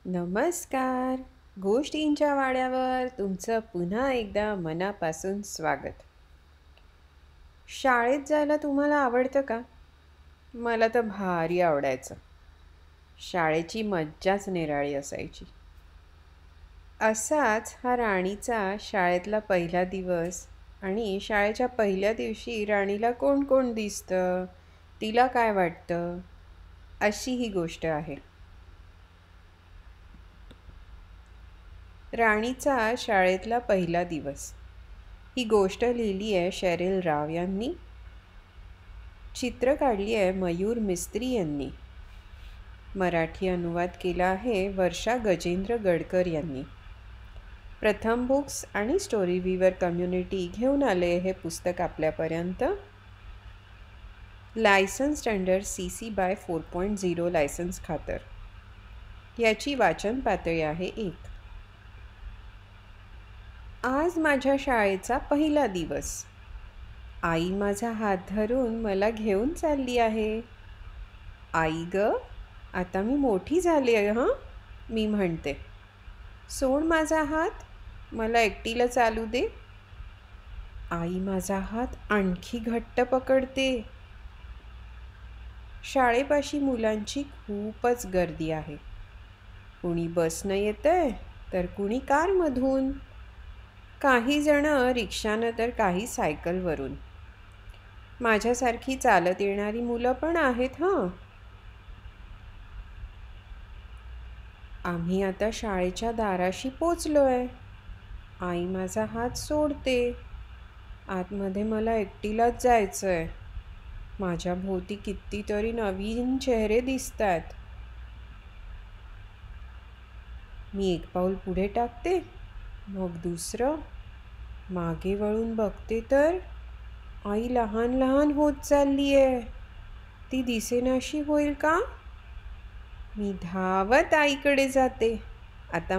नमस्कार. गोष्टींच्या वाड्यावर तुमचं पुन्हा एकदा मनापासून स्वागत. शाळेत जायला तुम्हाला आवडतं का? मला तर भारी आवडायचं. शाळेची मज्जाच निराळी असायची. असाच हा राणीचा शाळेतला पहिला दिवस. आणि शाळेच्या पहिल्या दिवशी राणीला कोण कोण दिसतं, तिला काय वाटतं, अशी ही गोष्ट आहे. राणीचा शाळेतला पहिला दिवस ही गोष्ट लिहिली आहे शेरिल राव यांनी. चित्र काढली आहे मयूर मिस्त्री यांनी. मराठी अनुवाद केला आहे वर्षा गजेंद्र गडकर यांनी. प्रथम बुक्स आणि स्टोरी विवर कम्युनिटी घेऊन आले हे पुस्तक आपल्यापर्यंत. Licence standard CC BY 4.0 licence खातर. याची वाचन पातळी आहे 1. आज माझ्या शाळेचा पहिला दिवस. आई माझा हात धरून मला घेऊन चालली आहे. आई ग, आता मी मोठी झाली आहे हां, मी म्हणते. सोड माझा हात, मला एकटीला चालू दे. आई माझा हात आणखी घट्ट पकडते. शाळेपाशी मुलांची खूपच गर्दी आहे. कुणी बसनं येतंय तर कुणी कारमधून. काही जण रिक्षानं तर काही सायकलवरून. माझ्यासारखी चालत येणारी मुलं पण आहेत हां. आम्ही आता शाळेच्या दाराशी पोचलोय. आई माझा हात सोडते. आतमध्ये मला एकटीलाच जायचंय. माझ्या भोवती कितीतरी नवीन चेहरे दिसतात. मी एक पाऊल पुढे टाकते, मग दुसरं. मागे वळून बघते तर आई लहान लहान होत चालली आहे. ती दिसेनाशी होईल का? मी धावत आईकडे जाते. आता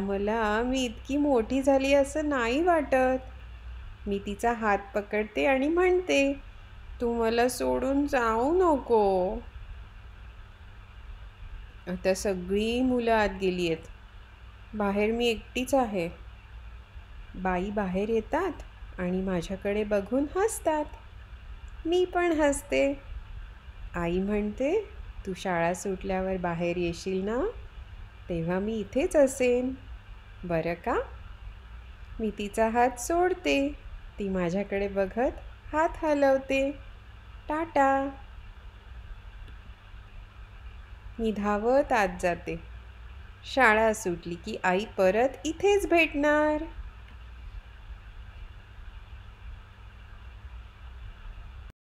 मी इतकी मोठी झाली असं नाही वाटत. मी तिचा हात पकडते आणि म्हणते, तू मला सोडून जाऊ नको. आता सगळी मुलं आत गेली आहेत. बाहेर मी एकटीच आहे. बाई बाहेर येतात आणि माझ्याकडे बघून हसतात. मी पण हसते. आई म्हणते, तू शाळा सुटल्यावर बाहेर येशील ना, तेव्हा मी इथेच असेन, बरं का? मी तिचा हात सोडते. ती माझ्याकडे बघत हात हलवते. टाटा. मी धावत आत जाते. शाळा सुटली की आई परत इथेच भेटणार.